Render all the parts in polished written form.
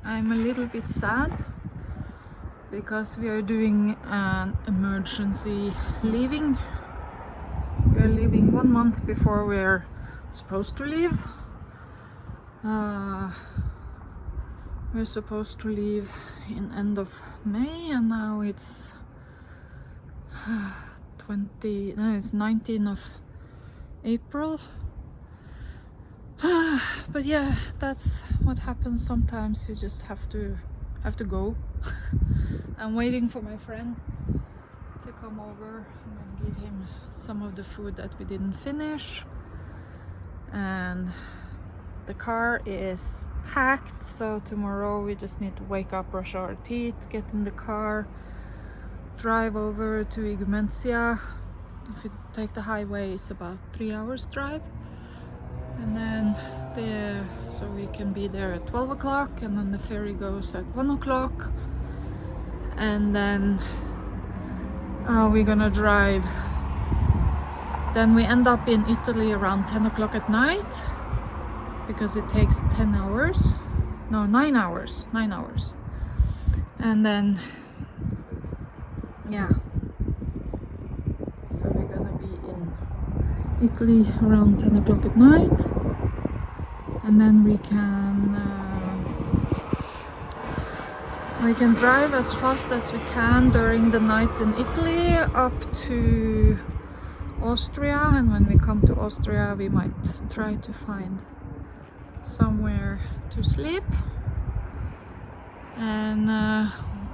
I'm a little bit sad because we are doing an emergency leaving. We are leaving 1 month before we're supposed to leave. We're supposed to leave in end of May, and now it's 19th of April. But yeah, that's what happens sometimes. You just have to go. I'm waiting for my friend to come over. I'm gonna give him some of the food that we didn't finish, and the car is packed, so tomorrow we just need to wake up, brush our teeth, get in the car, drive over to Igumenzia. If you take the highway, it's about 3 hours drive, and then so we can be there at 12 o'clock, and then the ferry goes at 1 o'clock, and then we're gonna drive. Then we end up in Italy around 10 o'clock at night, because it takes 10 hours, no, 9 hours, and then yeah, so we're gonna be in Italy around 10 o'clock at night, and then we can drive as fast as we can during the night in Italy up to Austria, and when we come to Austria we might try to find somewhere to sleep, and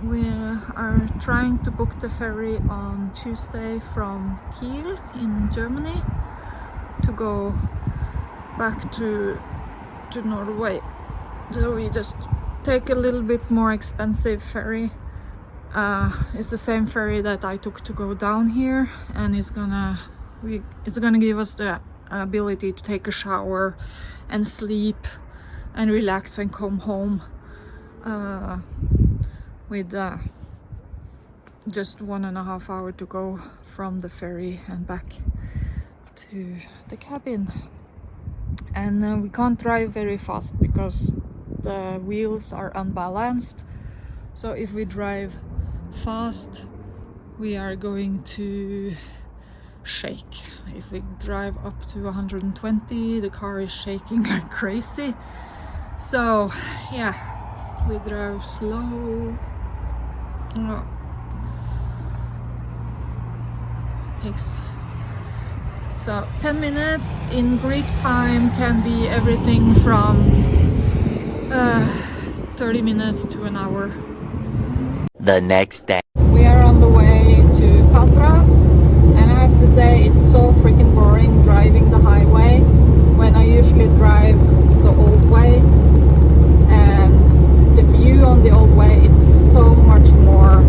we are trying to book the ferry on Tuesday from Kiel in Germany to go back to Norway. So we just take a little bit more expensive ferry. It's the same ferry that I took to go down here, and it's gonna give us the ability to take a shower and sleep and relax and come home with just 1.5 hours to go from the ferry and back to the cabin. And we can't drive very fast because the wheels are unbalanced, so if we drive fast we are going to shake. If we drive up to 120, the car is shaking like crazy. So yeah, we drove slow. Takes so 10 minutes in Greek time can be everything from 30 minutes to an hour. The next day. We are on the way to Patra, and I have to say it's so freaking boring driving the highway when I usually drive the old way, and the view on the old way, it's so much more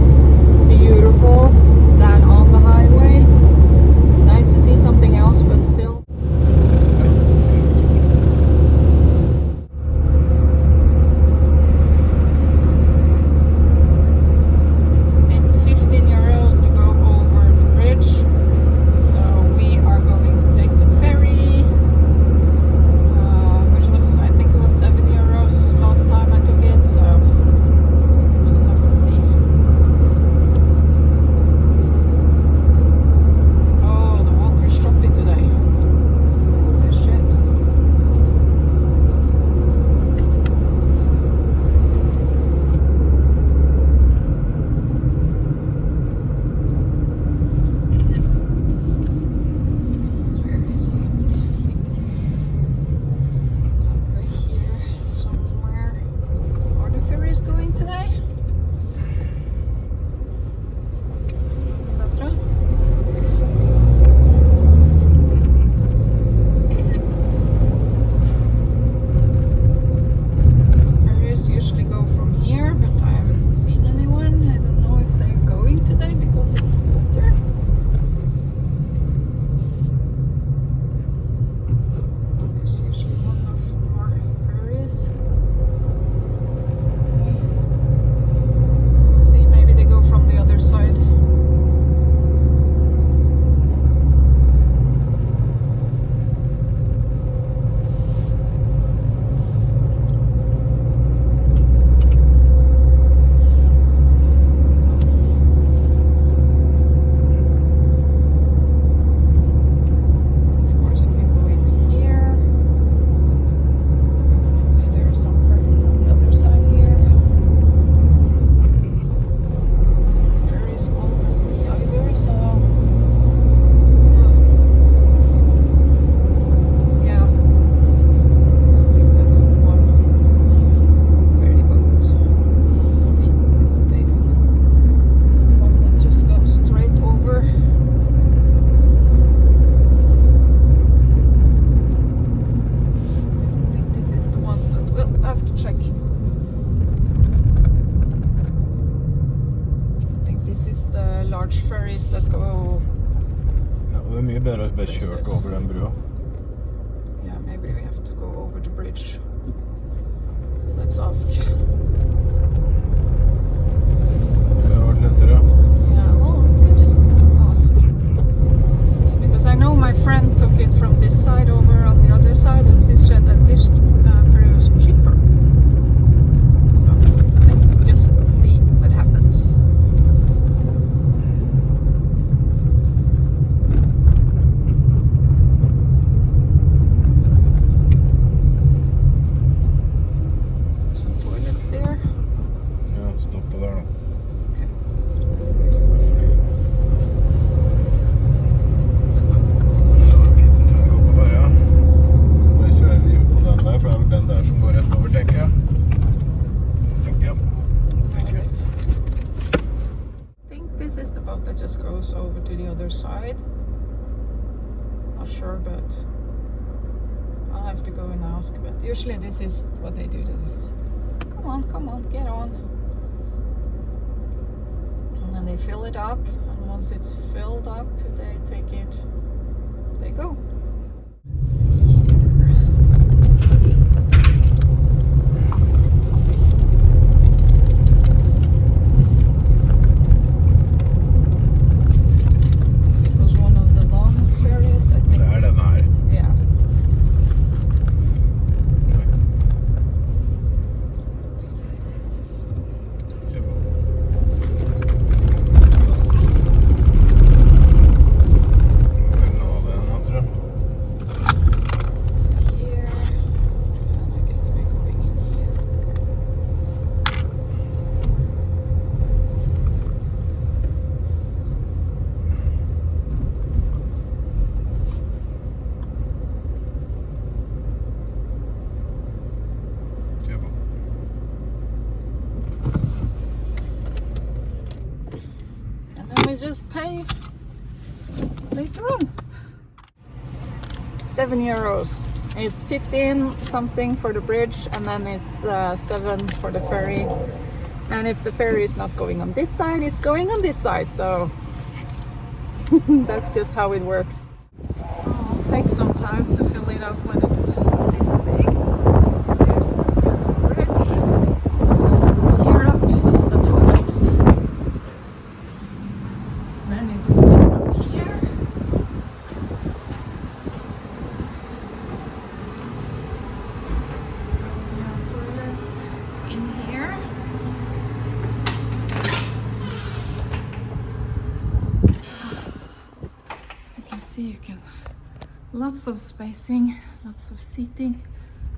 beautiful than on the highway. It's nice to see something else, but still. $17 large ferries that go. Ja, det är mycket bättre att bara kört över den bron. Yeah, maybe we have to go over the bridge. Let's ask. Det har varit lättare. Yeah, well, we could just ask. Let's see, because I know my friend took it from this side over on the other side, and she said that this ferry was cheaper. So let's just see what happens. Some toilets there. Ja, stoppa där då. Okay. Ja, pissa för att gå på början. Då kör vi på den där, för det är väl den där som går rätt över, tänker jag. I think this is the boat that just goes over to the other side. Not sure, but I'll have to go and ask. But usually this is what they do. They just come on, get on. And then they fill it up, and once it's filled up, they take it, they go. It was one of the long ferries, I think. Det är den här. Yeah. Kör på. Den har den, jag tror. It's here. And I guess we're going in here. Kör på. And then we just pay later on. €7. It's 15 something for the bridge, and then it's 7 for the ferry. And if the ferry is not going on this side, it's going on this side. So that's just how it works. It takes some time to fill it up when it's this big. There's the beautiful bridge. Here up is the toilets. Then you can see up here. So we have toilets in here. So you can see, you can lots of spacing, lots of seating.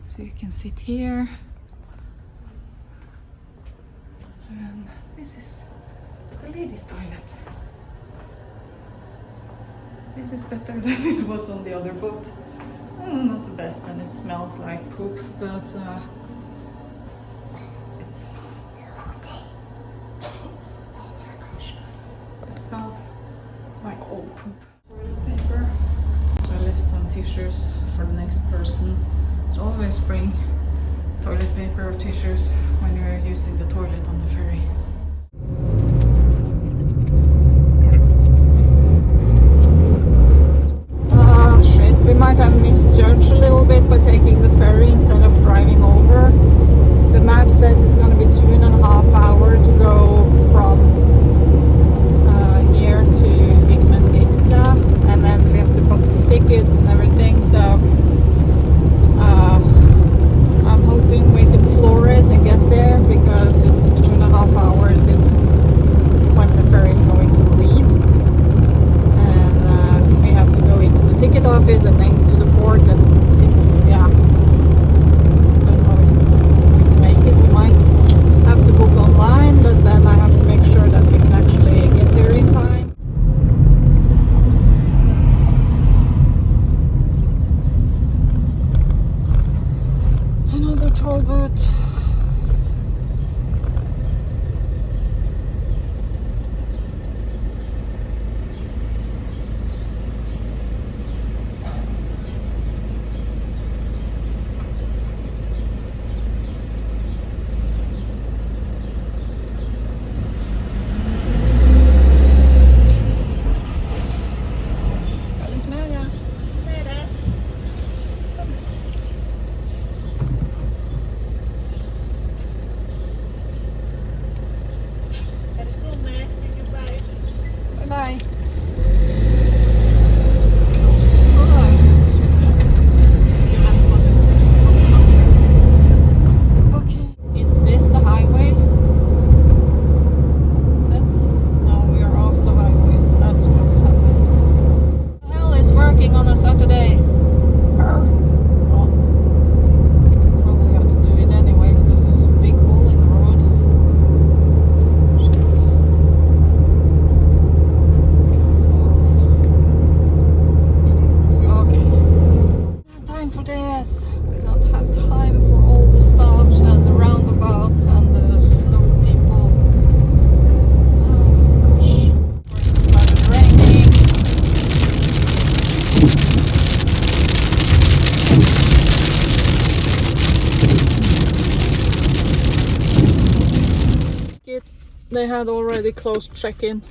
So you can sit here. And this is the ladies' toilet. This is better than it was on the other boat. Not the best, and it smells like poop, but it smells horrible. Oh my gosh. It smells like old poop. Toilet paper. So I left some tissues for the next person. So always bring toilet paper or tissues when you're using the toilet on the ferry. Shit, we might have misjudged a little bit by taking the ferry instead of driving over. The map says it's going to be 2.5 hours to go from here to Igmenitsa, and then we have to book the tickets and everything. So I'm hoping we can floor it and get there, because it's 2.5 hours is when the ferry is going to leave. And we have to go into the ticket office and then to the port, and it's, yeah, don't know if we can make it, we might. tickets. They had already closed check-in,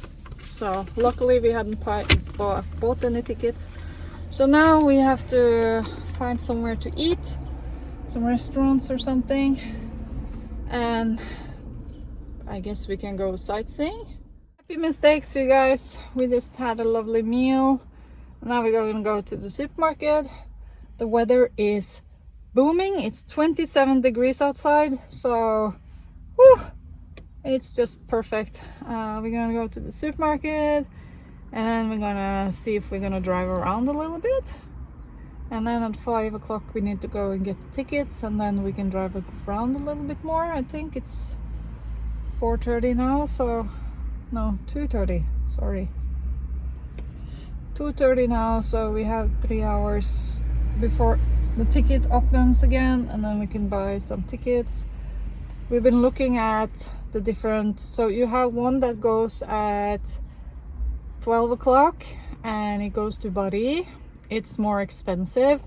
so luckily we hadn't bought any tickets. So now we have to find somewhere to eat, some restaurants or something, and I guess we can go sightseeing. Happy mistakes, you guys. We just had a lovely meal. Now we're going to go to the supermarket. The weather is booming. It's 27 degrees outside, so whew, it's just perfect. We're gonna go to the supermarket and we're gonna see if we're gonna drive around a little bit, and then at 5 o'clock we need to go and get the tickets, and then we can drive around a little bit more. I think it's 4:30 now, so no, 2:30, sorry, 2:30 now, so we have 3 hours before the ticket opens again, and then we can buy some tickets. We've been looking at the different, so you have one that goes at 12 o'clock and it goes to Bari. It's more expensive,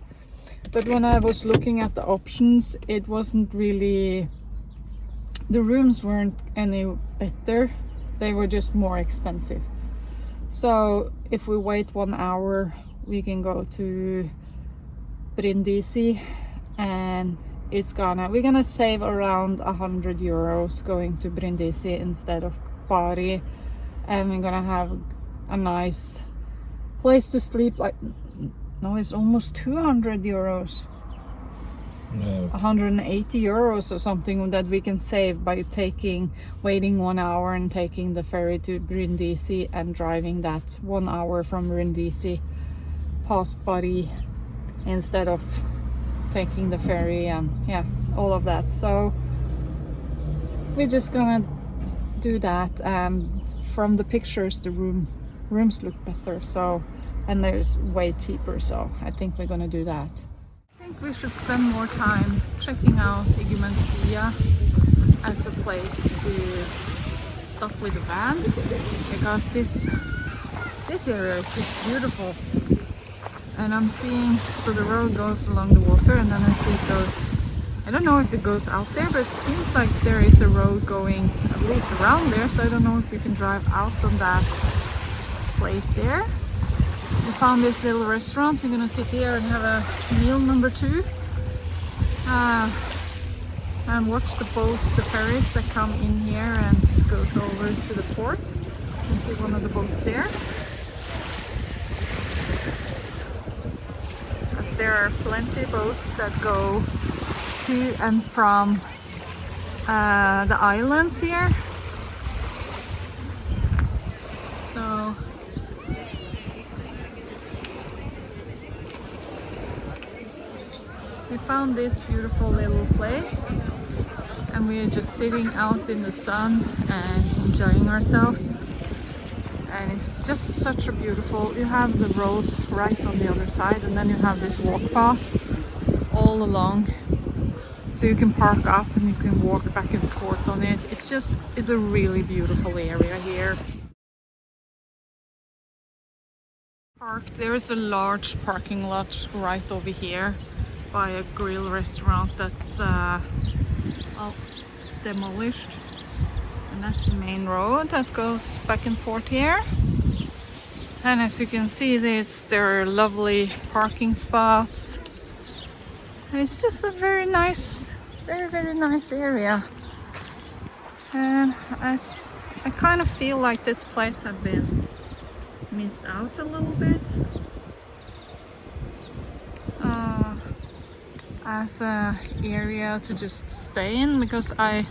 but when I was looking at the options, it wasn't really, the rooms weren't any better, they were just more expensive. So if we wait 1 hour, we can go to Brindisi, and we're gonna save around 100 euros going to Brindisi instead of Bari, and we're gonna have a nice place to sleep. Like, no, it's almost 200 euros. No. 180 euros or something that we can save by waiting 1 hour and taking the ferry to Brindisi and driving that 1 hour from Brindisi past Bari instead of taking the ferry, and yeah, all of that. So we're just gonna do that. From the pictures, the rooms look better, so, and there's way cheaper, so I think we're gonna do that. I think we should spend more time checking out Igumensia as a place to stop with the van, because this area is just beautiful. And I'm seeing, so the road goes along the water, and then I see it goes, I don't know if it goes out there, but it seems like there is a road going at least around there, so I don't know if you can drive out on that place there. We found this little restaurant. We're gonna sit here and have a meal number 2, and watch the boats, the ferries that come in here and goes over to the port. You can see one of the boats there. There are plenty of boats that go to and from the islands here. So we found this beautiful little place, and we are just sitting out in the sun and enjoying ourselves. And it's just such a beautiful, you have the road right on the other side, and then you have this walk path all along, so you can park up and you can walk back and forth on it. It's a really beautiful area here. There is a large parking lot right over here by a grill restaurant that's demolished. And that's the main road that goes back and forth here. And as you can see, there are lovely parking spots. It's just a very nice, very nice area. And I kind of feel like this place had been missed out a little bit as a area to just stay in, because I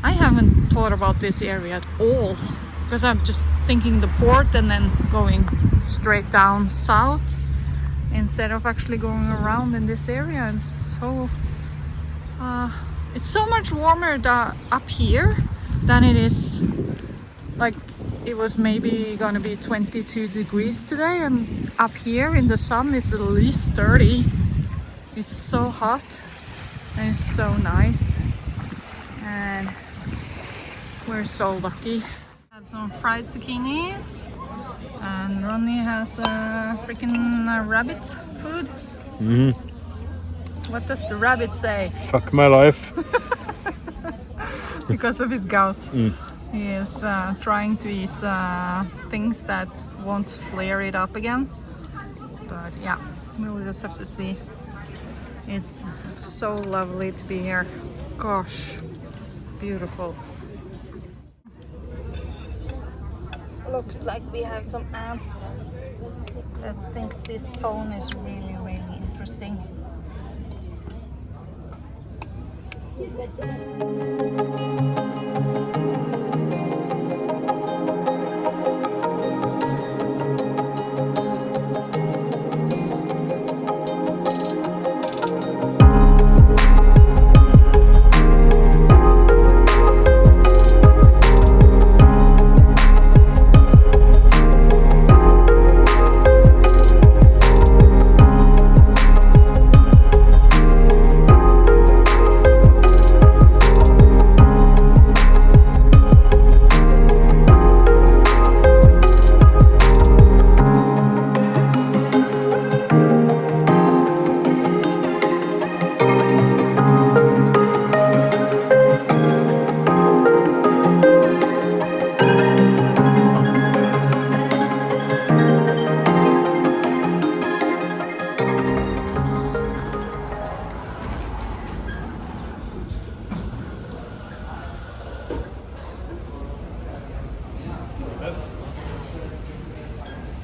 haven't thought about this area at all, because I'm just thinking the port and then going straight down south instead of actually going around in this area. And it's so much warmer up here than it is, like it was maybe gonna be 22 degrees today, and up here in the sun it's at least 30. It's so hot and it's so nice, and we're so lucky. Had some fried zucchinis, and Ronny has a freaking rabbit food. What does the rabbit say? Fuck my life. because of his gout. Mm. He is trying to eat things that won't flare it up again. But yeah, we'll just have to see. It's so lovely to be here. Gosh, beautiful. Looks like we have some ants that thinks this phone is really, really interesting.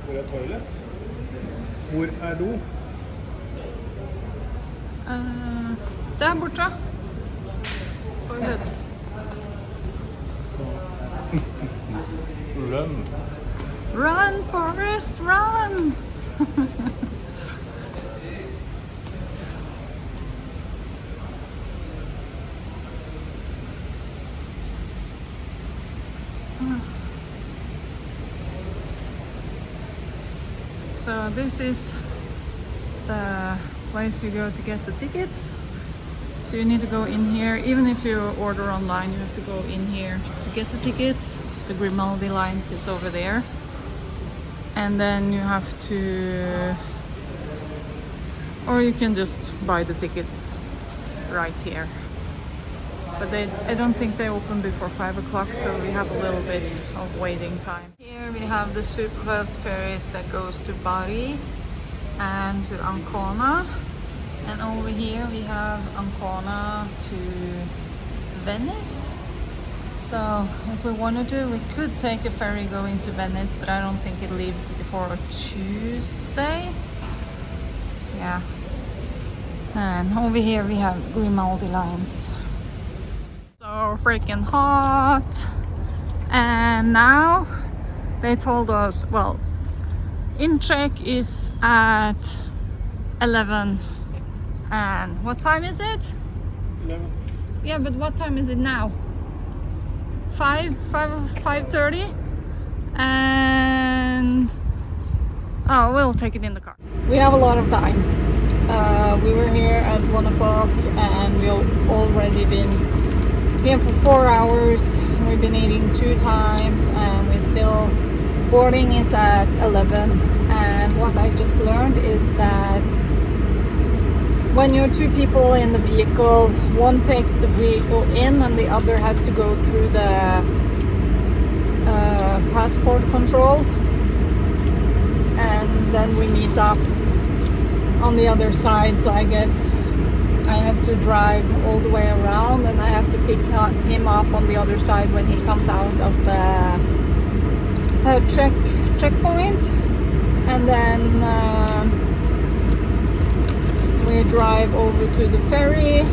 Hvor er toilet? Hvor er do? Der borte. Toilets. Run. Run, Forrest, run! So this is the place you go to get the tickets. So you need to go in here. Even if you order online, you have to go in here to get the tickets. The Grimaldi lines is over there. And then you have to, or you can just buy the tickets right here. But I don't think they open before 5 o'clock, so we have a little bit of waiting time. Here we have the superfast ferries that goes to Bari and to Ancona. And over here we have Ancona to Venice. So if we wanted to, we could take a ferry going to Venice, but I don't think it leaves before Tuesday. Yeah. And over here we have Grimaldi lines. So freaking hot. And now they told us, well, in check is at 11. And what time is it? 11. Yeah, but what time is it now? 5:30, and oh, we'll take it in the car. We have a lot of time. We were here at 1 o'clock and we've already been here for 4 hours. We've been eating 2 times and we still, boarding is at 11. And what I just learned is that when you're 2 people in the vehicle, one takes the vehicle in and the other has to go through the passport control, and then we meet up on the other side. So I guess I have to drive all the way around and I have to pick him up on the other side when he comes out of the checkpoint, and then we drive over to the ferry,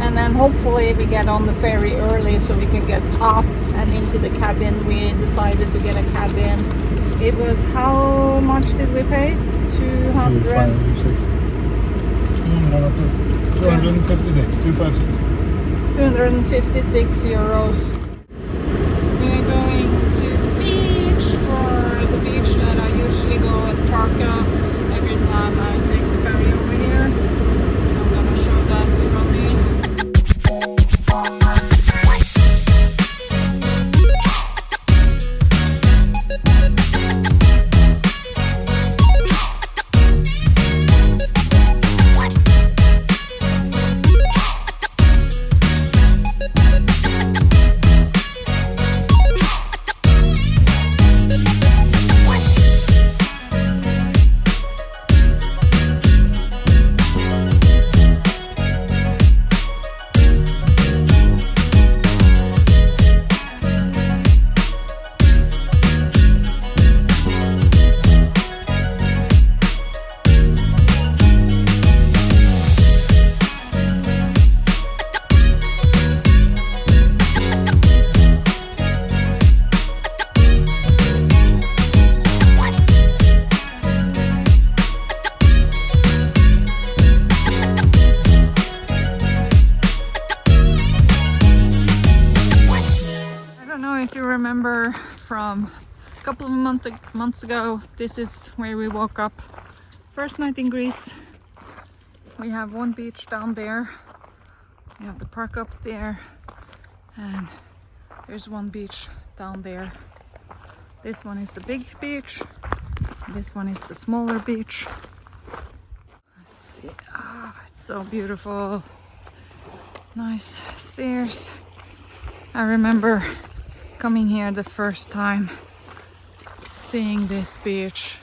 and then hopefully we get on the ferry early so we can get up and into the cabin. We decided to get a cabin. It was, how much did we pay? 256. 256 euros. We're going to the beach, for the beach that I usually go at Parka every time I take the ferry over here. So I'm gonna show that to Ronny. if you remember from a couple of months ago, this is where we woke up. First night in Greece. We have one beach down there. We have the park up there. And there's one beach down there. This one is the big beach. This one is the smaller beach. Let's see. Oh, it's so beautiful. Nice stairs. I remember coming here the first time, seeing this beach.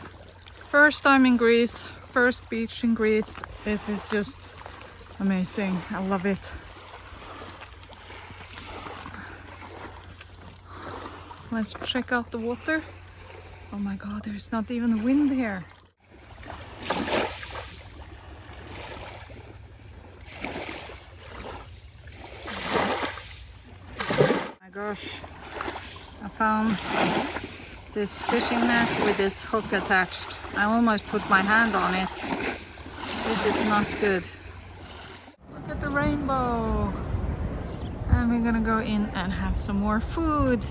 First time in Greece, first beach in Greece. This is just amazing. I love it. Let's check out the water. Oh my god, there's not even wind here. Oh my gosh, I found this fishing net with this hook attached. I almost put my hand on it. This is not good. Look at the rainbow. And we're gonna go in and have some more food.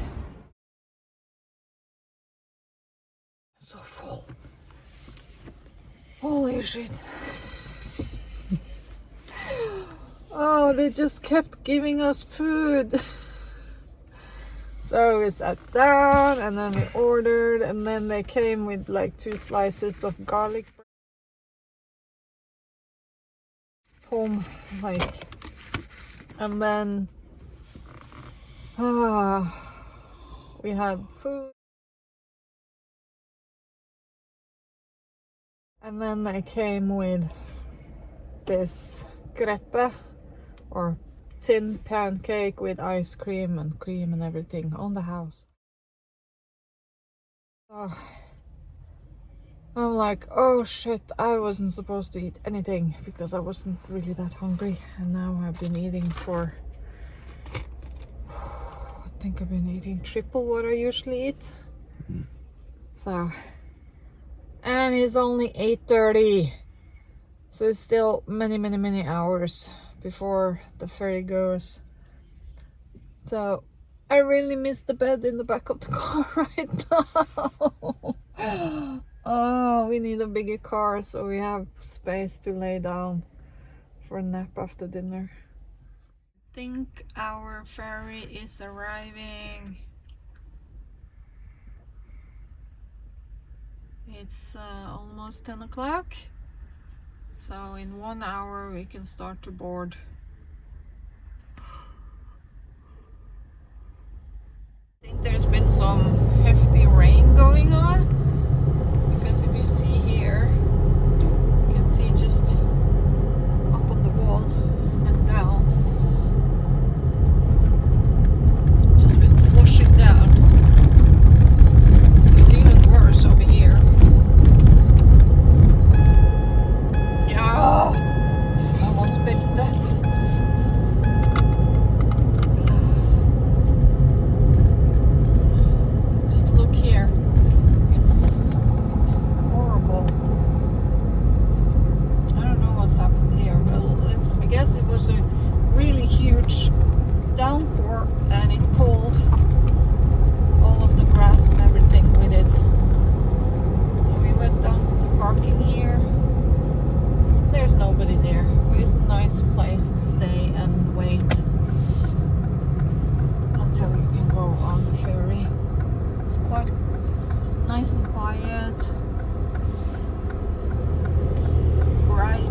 So full. Holy shit. Oh, they just kept giving us food. So we sat down and then we ordered, and then they came with like 2 slices of garlic home, like, and then we had food. And then they came with this crepe, or tin pancake with ice cream and everything on the house. So I'm like, oh shit, I wasn't supposed to eat anything because I wasn't really that hungry. And now I've been eating for, I think I've been eating triple what I usually eat. So, and it's only 8:30, so it's still many hours before the ferry goes. So I really miss the bed in the back of the car right now. Oh, we need a bigger car so we have space to lay down for a nap after dinner. I think our ferry is arriving. It's almost 10 o'clock, so in 1 hour we can start to board. I think there's been some hefty rain going on, because if you see here, you can see just up on the wall and down. It's just been flushing down. It's even worse over here. Ja, almost spilled that. Just look here. It's horrible. I don't know what's happened here, but I guess it was a really huge downpour and it pulled all of the grass and everything with it. So we went down to the parking here. There's nobody there, but it's a nice place to stay and wait until you can go on the ferry. It's nice and quiet, bright.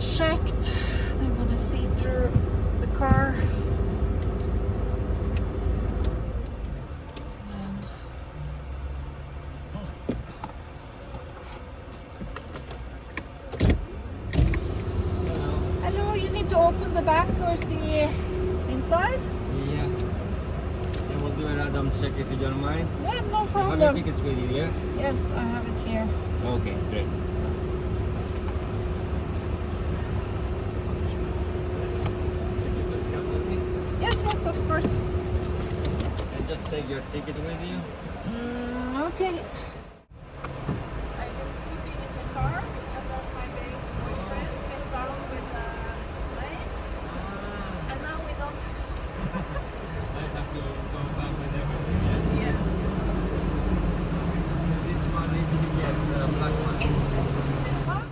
checked. They're gonna see through the car. Hello, you need to open the back or see inside? Yeah. And we'll do a random check if you don't mind. Yeah, no Have your problem. tickets with you, yeah? Yes, I have it here. Okay, great. Could you please come with me? Yes, yes, of course. And just take your ticket with you. Okay. I've been sleeping in the car, and then my boyfriend came down with a plane, and now we don't. I have to go back with everything, yeah? Yes. This one easy to get, the black one. This one?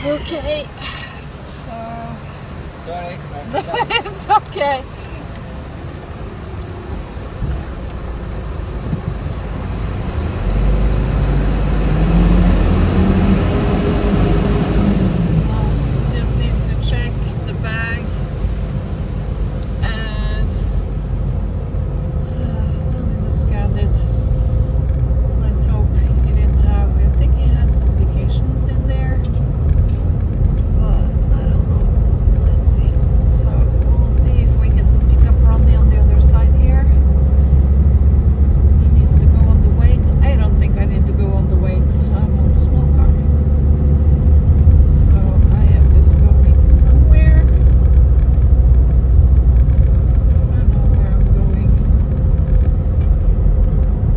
Okay, so Sorry. it's okay. Just need to check the bag and this is scanned it. Let's hope he didn't have. I think he had some medications in there. But I don't know. Let's see. So we'll see if we can pick up Ronny on the other side here. He needs to go on the weight. I don't think I need to go on the weight. I'm on a small car. So I am just going somewhere. I don't know where I'm going.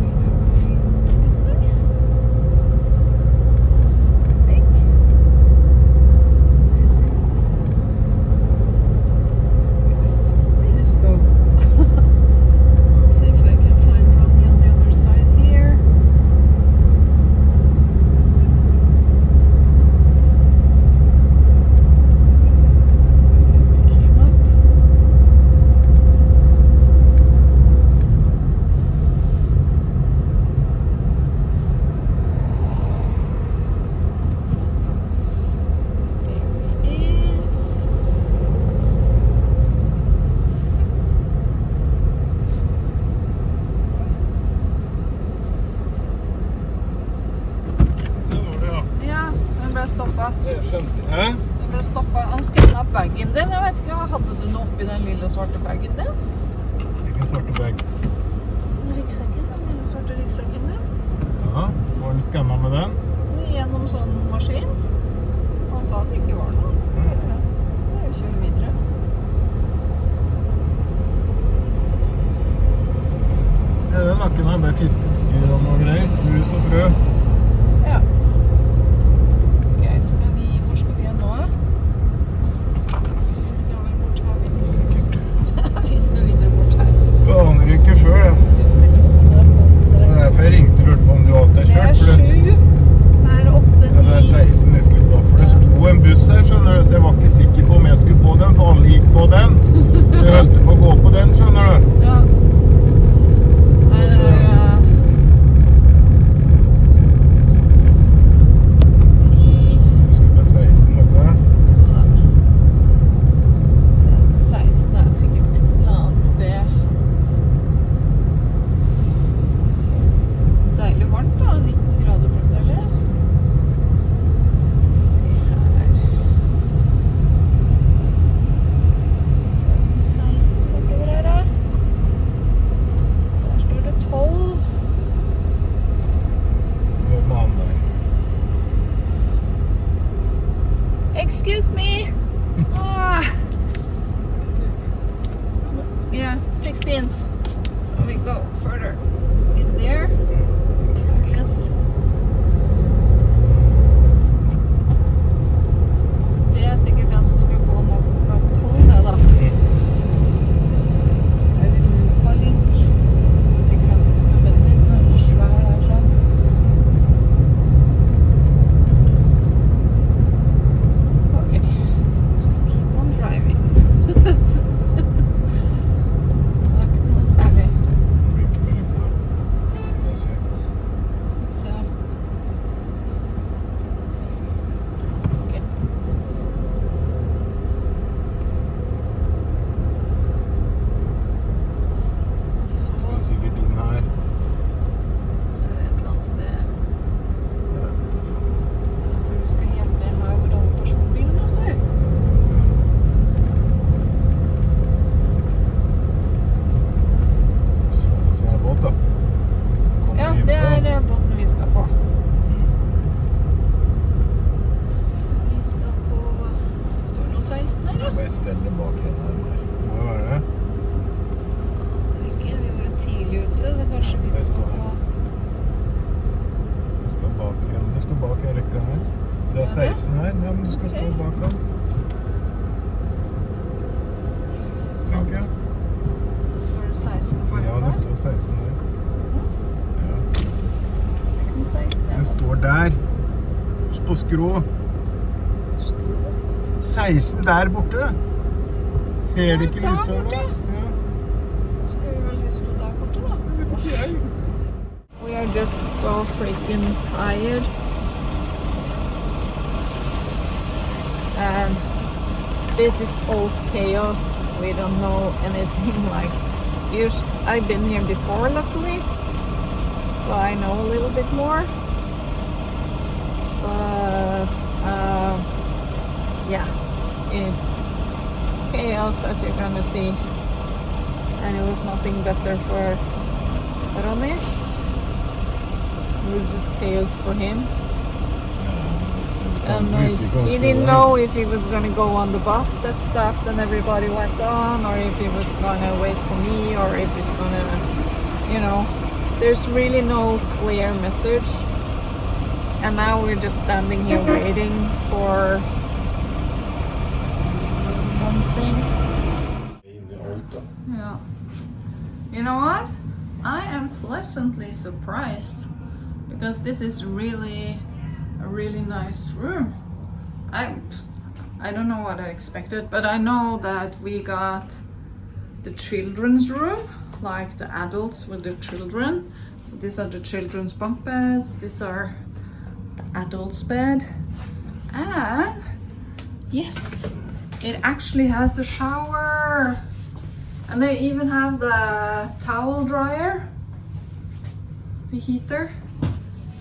We are going this way. I think. We just go. See if I can find Ronny on the other side here. If I can pick him up. There he is. Det var det, ja. Ja, jeg ble stoppa. Det skjønte jeg. Hæ? Jeg ble stoppa. Han skanna bagen din. Jeg vet ikke, hadde du noe oppi den lille svarte bagen din? Hvilken svarte bag? Ryggsekken, den lille svarte ryggsekken din. Ja, var den skannet med den? Gjennom sånn maskin. Han sa det ikke var noe. Ja. Ja, det er jo å kjøre videre. Det er den nakken her, bare fiskeutstyr og noe greier, snus og frø. Ja. Ok, skal vi, hvor skal vi nå? Vi skal vel bort her. Sikkert. Vi skal videre bort her. Du aner ikke selv, ja. Det er derfor jeg ringte og lurte på om du alltid Det har er kjørt. For 7, det er 8, ja, det er 9. 16 jeg skulle på. For det sto en buss her, skjønner du, så jeg var ikke sikker på om jeg skulle på den, for alle gikk på den. Så jeg holdt på å gå på den, skjønner du. Ja. Her er 10. Skulle på 16, vet du. 16 er sikkert et eller annet sted. Så deilig varmt da, 19 grader fremdeles. Se her. 16 bortover her da. Der står det 12. Det var mannen der. Excuse me. Ah. Yeah, 16. So we go further in there, I guess. Så det er sikkert den som skal gå nå på 12, det da. Europa-link. Så det er sikkert den som skal ta veldig svær her sånn. Okay, just keep on driving. kanskje vi Der skal står det. ha. Du skal bak igjen. Du skal bak i rekka her. Det er 16 her. Ja, men du skal stå bak han. Tenker jeg. Står det 16 for Ja, det står 16 her. Ja. 16, ja. Det står der. På skrå. 16 der borte. Ser du ikke der lysstøvla? borte. Ja. Skal vi vel stå der borte da? Vet ikke jeg. We are just so freaking tired. And this is all chaos. We don't know anything like I've been here before, luckily, so I know a little bit more. But yeah, it's chaos, as you're gonna see. And it was nothing better for Ronny. It was just chaos for him. And he didn't know if he was going to go on the bus that stopped and everybody went on, or if he was going to wait for me, or if he's going to, you know, there's really no clear message. And now we're just standing here waiting for something. Yeah. You know what? I am pleasantly surprised, because this is really a really nice room. I don't know what I expected, but I know that we got the children's room, like the adults with the children. So these are the children's bunk beds, these are the adults' bed, and yes, it actually has a shower, and they even have the towel dryer, the heater.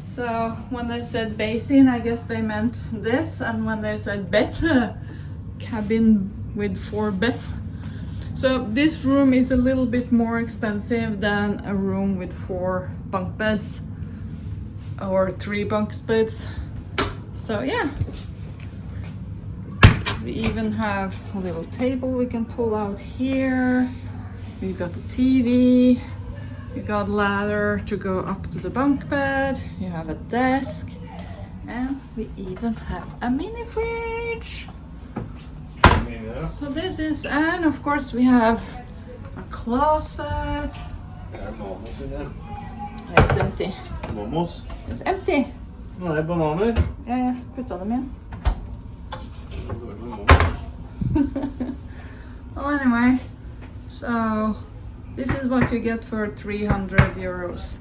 So when they said basin, I guess they meant this, and when they said bed, cabin with 4 beds. So this room is a little bit more expensive than a room with 4 bunk beds or 3 bunk beds. So yeah, we even have a little table we can pull out here. We got the TV. You got a ladder to go up to the bunk bed. You have a desk, and we even have a mini fridge. So this is, and of course we have a closet. It's empty. Momos. It's empty. Nå er det bananer. Ja, jeg putta dem inn. Well, anyway, so this is what you get for 300 euros.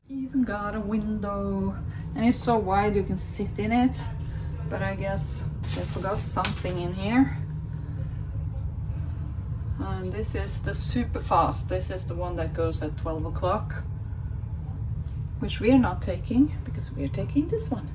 Even got a window, and it's so wide you can sit in it, but I guess they forgot something in here. And this is the super fast. This is the one that goes at 12 o'clock, which we are not taking because we are taking this one.